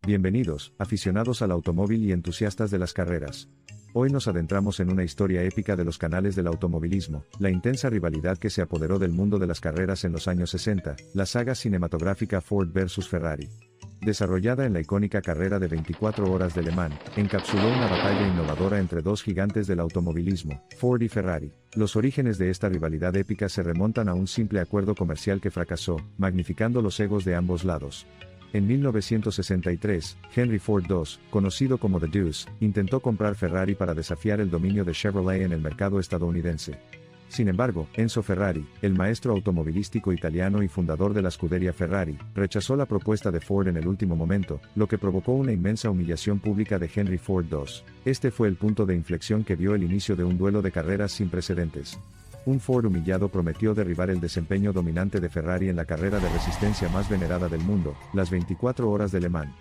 Bienvenidos, aficionados al automóvil y entusiastas de las carreras. Hoy nos adentramos en una historia épica de los canales del automovilismo, la intensa rivalidad que se apoderó del mundo de las carreras en los años 60, la saga cinematográfica Ford vs Ferrari. Desarrollada en la icónica carrera de 24 horas de Le Mans, encapsuló una batalla innovadora entre dos gigantes del automovilismo, Ford y Ferrari. Los orígenes de esta rivalidad épica se remontan a un simple acuerdo comercial que fracasó, magnificando los egos de ambos lados. En 1963, Henry Ford II, conocido como The Deuce, intentó comprar Ferrari para desafiar el dominio de Chevrolet en el mercado estadounidense. Sin embargo, Enzo Ferrari, el maestro automovilístico italiano y fundador de la Scuderia Ferrari, rechazó la propuesta de Ford en el último momento, lo que provocó una inmensa humillación pública de Henry Ford II. Este fue el punto de inflexión que vio el inicio de un duelo de carreras sin precedentes. Un Ford humillado prometió derribar el desempeño dominante de Ferrari en la carrera de resistencia más venerada del mundo, las 24 horas de Le Mans.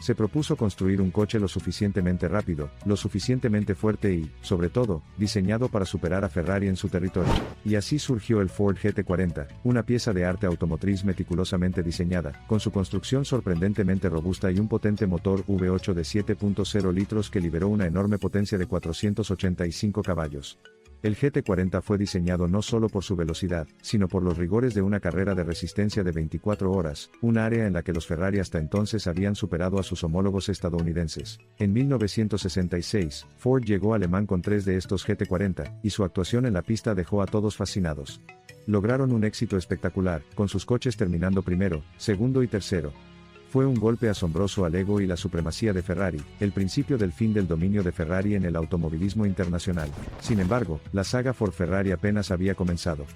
Se propuso construir un coche lo suficientemente rápido, lo suficientemente fuerte y, sobre todo, diseñado para superar a Ferrari en su territorio. Y así surgió el Ford GT40, una pieza de arte automotriz meticulosamente diseñada, con su construcción sorprendentemente robusta y un potente motor V8 de 7.0 litros que liberó una enorme potencia de 485 caballos. El GT40 fue diseñado no solo por su velocidad, sino por los rigores de una carrera de resistencia de 24 horas, un área en la que los Ferrari hasta entonces habían superado a sus homólogos estadounidenses. En 1966, Ford llegó a Le Mans con 3 de estos GT40, y su actuación en la pista dejó a todos fascinados. Lograron un éxito espectacular, con sus coches terminando primero, segundo y tercero. Fue un golpe asombroso al ego y la supremacía de Ferrari, el principio del fin del dominio de Ferrari en el automovilismo internacional. Sin embargo, la saga Ford-Ferrari apenas había comenzado.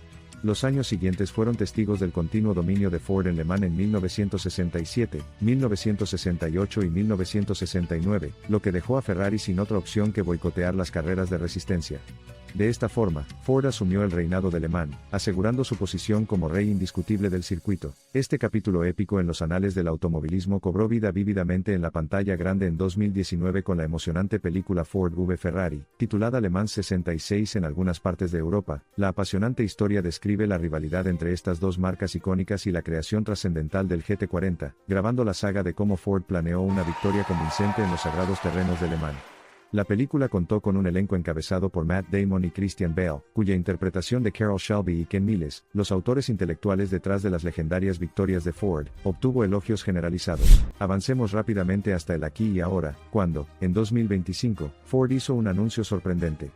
Los años siguientes fueron testigos del continuo dominio de Ford en Le Mans en 1967, 1968 y 1969, lo que dejó a Ferrari sin otra opción que boicotear las carreras de resistencia. De esta forma, Ford asumió el reinado de Le Mans, asegurando su posición como rey indiscutible del circuito. Este capítulo épico en los anales del automovilismo cobró vida vívidamente en la pantalla grande en 2019 con la emocionante película Ford v Ferrari, titulada Le Mans 66 en algunas partes de Europa. La apasionante historia describe la rivalidad entre estas dos marcas icónicas y la creación trascendental del GT40, grabando la saga de cómo Ford planeó una victoria convincente en los sagrados terrenos de Le Mans. La película contó con un elenco encabezado por Matt Damon y Christian Bale, cuya interpretación de Carroll Shelby y Ken Miles, los autores intelectuales detrás de las legendarias victorias de Ford, obtuvo elogios generalizados. Avancemos rápidamente hasta el aquí y ahora, cuando, en 2025, Ford hizo un anuncio sorprendente.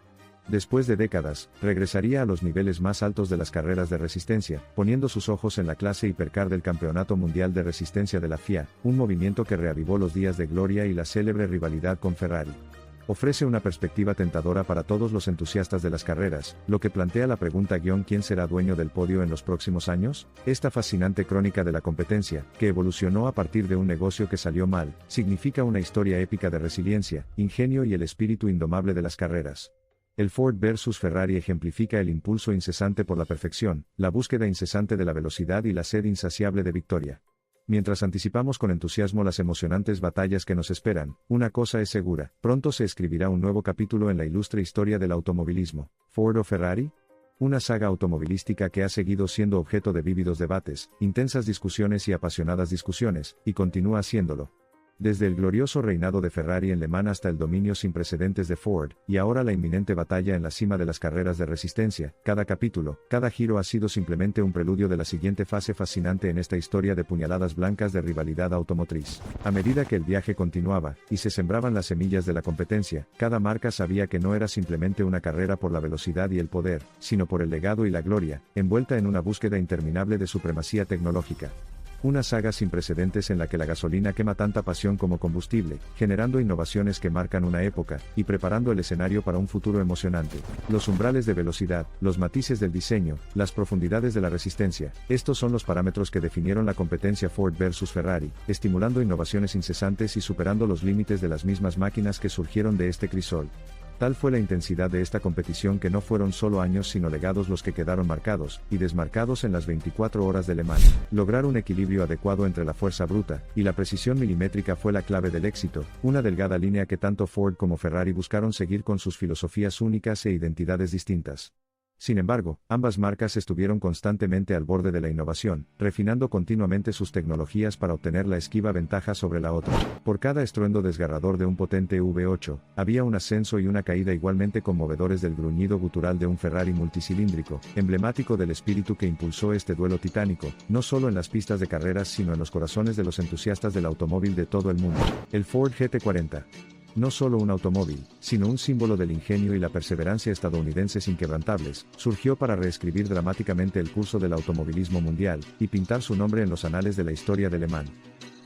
Después de décadas, regresaría a los niveles más altos de las carreras de resistencia, poniendo sus ojos en la clase hipercar del Campeonato Mundial de Resistencia de la FIA, un movimiento que reavivó los días de gloria y la célebre rivalidad con Ferrari. Ofrece una perspectiva tentadora para todos los entusiastas de las carreras, lo que plantea la pregunta ¿quién será dueño del podio en los próximos años? Esta fascinante crónica de la competencia, que evolucionó a partir de un negocio que salió mal, significa una historia épica de resiliencia, ingenio y el espíritu indomable de las carreras. El Ford vs Ferrari ejemplifica el impulso incesante por la perfección, la búsqueda incesante de la velocidad y la sed insaciable de victoria. Mientras anticipamos con entusiasmo las emocionantes batallas que nos esperan, una cosa es segura, pronto se escribirá un nuevo capítulo en la ilustre historia del automovilismo. ¿Ford o Ferrari? Una saga automovilística que ha seguido siendo objeto de vívidos debates, intensas discusiones y apasionadas discusiones, y continúa siéndolo. Desde el glorioso reinado de Ferrari en Le Mans hasta el dominio sin precedentes de Ford, y ahora la inminente batalla en la cima de las carreras de resistencia, cada capítulo, cada giro ha sido simplemente un preludio de la siguiente fase fascinante en esta historia de puñaladas blancas de rivalidad automotriz. A medida que el viaje continuaba, y se sembraban las semillas de la competencia, cada marca sabía que no era simplemente una carrera por la velocidad y el poder, sino por el legado y la gloria, envuelta en una búsqueda interminable de supremacía tecnológica. Una saga sin precedentes en la que la gasolina quema tanta pasión como combustible, generando innovaciones que marcan una época, y preparando el escenario para un futuro emocionante. Los umbrales de velocidad, los matices del diseño, las profundidades de la resistencia, estos son los parámetros que definieron la competencia Ford vs Ferrari, estimulando innovaciones incesantes y superando los límites de las mismas máquinas que surgieron de este crisol. Tal fue la intensidad de esta competición que no fueron solo años sino legados los que quedaron marcados y desmarcados en las 24 horas de Le Mans. Lograr un equilibrio adecuado entre la fuerza bruta y la precisión milimétrica fue la clave del éxito, una delgada línea que tanto Ford como Ferrari buscaron seguir con sus filosofías únicas e identidades distintas. Sin embargo, ambas marcas estuvieron constantemente al borde de la innovación, refinando continuamente sus tecnologías para obtener la esquiva ventaja sobre la otra. Por cada estruendo desgarrador de un potente V8, había un ascenso y una caída igualmente conmovedores del gruñido gutural de un Ferrari multicilíndrico, emblemático del espíritu que impulsó este duelo titánico, no solo en las pistas de carreras sino en los corazones de los entusiastas del automóvil de todo el mundo. El Ford GT40. No solo un automóvil, sino un símbolo del ingenio y la perseverancia estadounidenses inquebrantables, surgió para reescribir dramáticamente el curso del automovilismo mundial, y pintar su nombre en los anales de la historia de Le Mans.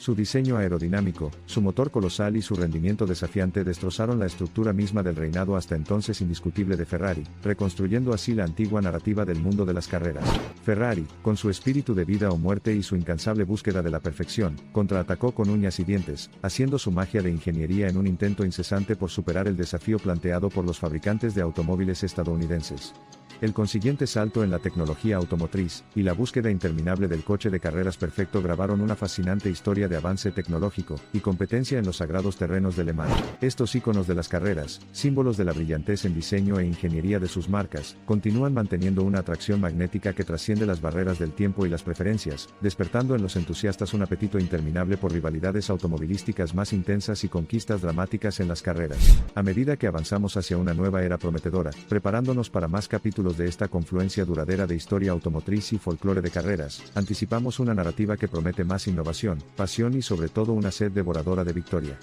Su diseño aerodinámico, su motor colosal y su rendimiento desafiante destrozaron la estructura misma del reinado hasta entonces indiscutible de Ferrari, reconstruyendo así la antigua narrativa del mundo de las carreras. Ferrari, con su espíritu de vida o muerte y su incansable búsqueda de la perfección, contraatacó con uñas y dientes, haciendo su magia de ingeniería en un intento incesante por superar el desafío planteado por los fabricantes de automóviles estadounidenses. El consiguiente salto en la tecnología automotriz, y la búsqueda interminable del coche de carreras perfecto grabaron una fascinante historia de avance tecnológico, y competencia en los sagrados terrenos de Le Mans. Estos íconos de las carreras, símbolos de la brillantez en diseño e ingeniería de sus marcas, continúan manteniendo una atracción magnética que trasciende las barreras del tiempo y las preferencias, despertando en los entusiastas un apetito interminable por rivalidades automovilísticas más intensas y conquistas dramáticas en las carreras. A medida que avanzamos hacia una nueva era prometedora, preparándonos para más capítulos de esta confluencia duradera de historia automotriz y folclore de carreras, anticipamos una narrativa que promete más innovación, pasión y sobre todo una sed devoradora de victoria.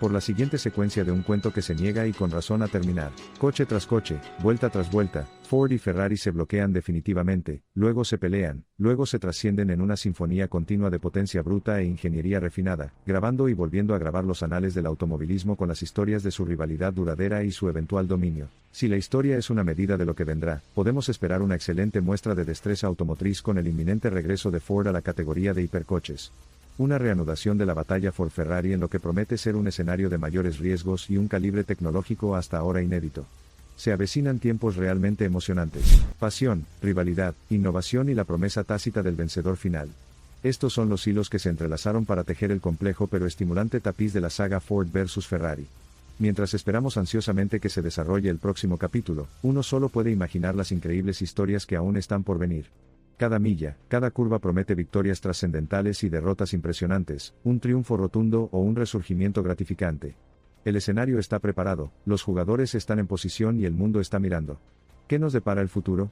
Por la siguiente secuencia de un cuento que se niega y con razón a terminar. Coche tras coche, vuelta tras vuelta, Ford y Ferrari se bloquean definitivamente, luego se pelean, luego se trascienden en una sinfonía continua de potencia bruta e ingeniería refinada, grabando y volviendo a grabar los anales del automovilismo con las historias de su rivalidad duradera y su eventual dominio. Si la historia es una medida de lo que vendrá, podemos esperar una excelente muestra de destreza automotriz con el inminente regreso de Ford a la categoría de hipercoches. Una reanudación de la batalla Ford-Ferrari en lo que promete ser un escenario de mayores riesgos y un calibre tecnológico hasta ahora inédito. Se avecinan tiempos realmente emocionantes. Pasión, rivalidad, innovación y la promesa tácita del vencedor final. Estos son los hilos que se entrelazaron para tejer el complejo pero estimulante tapiz de la saga Ford vs Ferrari. Mientras esperamos ansiosamente que se desarrolle el próximo capítulo, uno solo puede imaginar las increíbles historias que aún están por venir. Cada milla, cada curva promete victorias trascendentales y derrotas impresionantes, un triunfo rotundo o un resurgimiento gratificante. El escenario está preparado, los jugadores están en posición y el mundo está mirando. ¿Qué nos depara el futuro?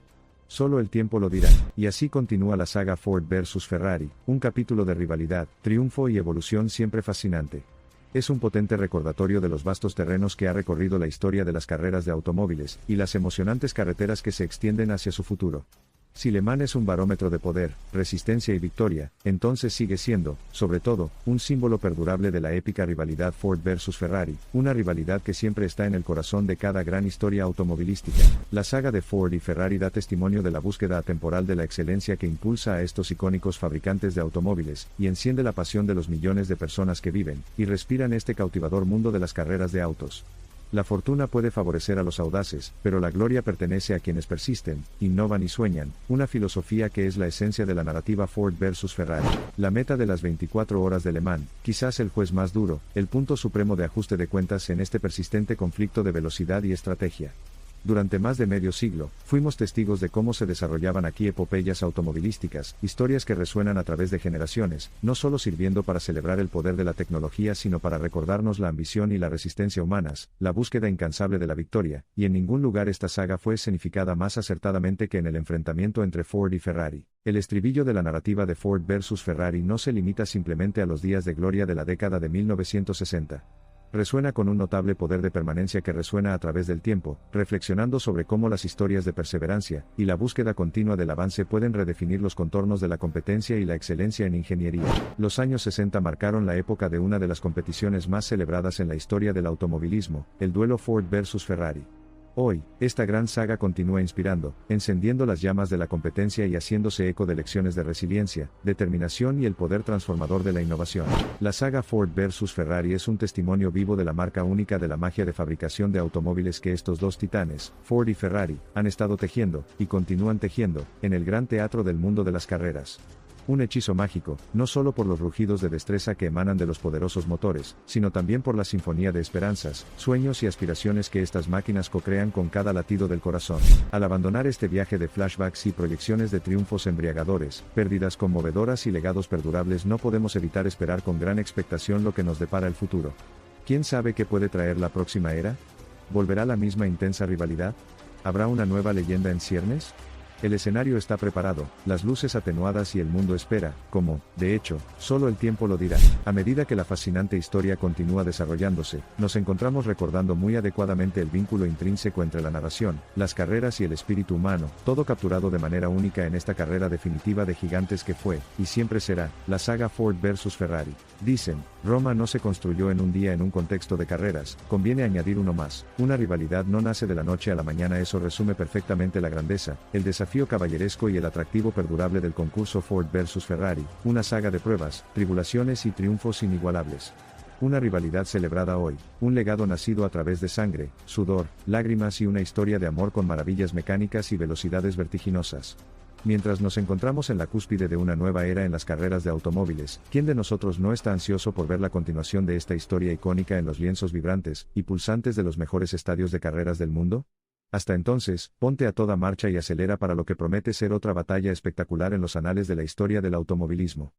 Solo el tiempo lo dirá. Y así continúa la saga Ford vs Ferrari, un capítulo de rivalidad, triunfo y evolución siempre fascinante. Es un potente recordatorio de los vastos terrenos que ha recorrido la historia de las carreras de automóviles, y las emocionantes carreteras que se extienden hacia su futuro. Si Le Mans es un barómetro de poder, resistencia y victoria, entonces sigue siendo, sobre todo, un símbolo perdurable de la épica rivalidad Ford vs Ferrari, una rivalidad que siempre está en el corazón de cada gran historia automovilística. La saga de Ford y Ferrari da testimonio de la búsqueda atemporal de la excelencia que impulsa a estos icónicos fabricantes de automóviles, y enciende la pasión de los millones de personas que viven y respiran este cautivador mundo de las carreras de autos. La fortuna puede favorecer a los audaces, pero la gloria pertenece a quienes persisten, innovan y sueñan, una filosofía que es la esencia de la narrativa Ford vs Ferrari. La meta de las 24 horas de Le Mans, quizás el juez más duro, el punto supremo de ajuste de cuentas en este persistente conflicto de velocidad y estrategia. Durante más de medio siglo, fuimos testigos de cómo se desarrollaban aquí epopeyas automovilísticas, historias que resuenan a través de generaciones, no solo sirviendo para celebrar el poder de la tecnología sino para recordarnos la ambición y la resistencia humanas, la búsqueda incansable de la victoria, y en ningún lugar esta saga fue escenificada más acertadamente que en el enfrentamiento entre Ford y Ferrari. El estribillo de la narrativa de Ford vs Ferrari no se limita simplemente a los días de gloria de la década de 1960. Resuena con un notable poder de permanencia que resuena a través del tiempo, reflexionando sobre cómo las historias de perseverancia y la búsqueda continua del avance pueden redefinir los contornos de la competencia y la excelencia en ingeniería. Los años 60 marcaron la época de una de las competiciones más celebradas en la historia del automovilismo, el duelo Ford vs Ferrari. Hoy, esta gran saga continúa inspirando, encendiendo las llamas de la competencia y haciéndose eco de lecciones de resiliencia, determinación y el poder transformador de la innovación. La saga Ford vs Ferrari es un testimonio vivo de la marca única de la magia de fabricación de automóviles que estos dos titanes, Ford y Ferrari, han estado tejiendo, y continúan tejiendo, en el gran teatro del mundo de las carreras. Un hechizo mágico, no solo por los rugidos de destreza que emanan de los poderosos motores, sino también por la sinfonía de esperanzas, sueños y aspiraciones que estas máquinas co-crean con cada latido del corazón. Al abandonar este viaje de flashbacks y proyecciones de triunfos embriagadores, pérdidas conmovedoras y legados perdurables, no podemos evitar esperar con gran expectación lo que nos depara el futuro. ¿Quién sabe qué puede traer la próxima era? ¿Volverá la misma intensa rivalidad? ¿Habrá una nueva leyenda en ciernes? El escenario está preparado, las luces atenuadas y el mundo espera, como, de hecho, solo el tiempo lo dirá. A medida que la fascinante historia continúa desarrollándose, nos encontramos recordando muy adecuadamente el vínculo intrínseco entre la narración, las carreras y el espíritu humano, todo capturado de manera única en esta carrera definitiva de gigantes que fue, y siempre será, la saga Ford vs Ferrari. Dicen, Roma no se construyó en un día en un contexto de carreras, conviene añadir uno más, una rivalidad no nace de la noche a la mañana. Eso resume perfectamente la grandeza, el desafío caballeresco y el atractivo perdurable del concurso Ford vs Ferrari, una saga de pruebas, tribulaciones y triunfos inigualables. Una rivalidad celebrada hoy, un legado nacido a través de sangre, sudor, lágrimas y una historia de amor con maravillas mecánicas y velocidades vertiginosas. Mientras nos encontramos en la cúspide de una nueva era en las carreras de automóviles, ¿quién de nosotros no está ansioso por ver la continuación de esta historia icónica en los lienzos vibrantes y pulsantes de los mejores estadios de carreras del mundo? Hasta entonces, ponte a toda marcha y acelera para lo que promete ser otra batalla espectacular en los anales de la historia del automovilismo.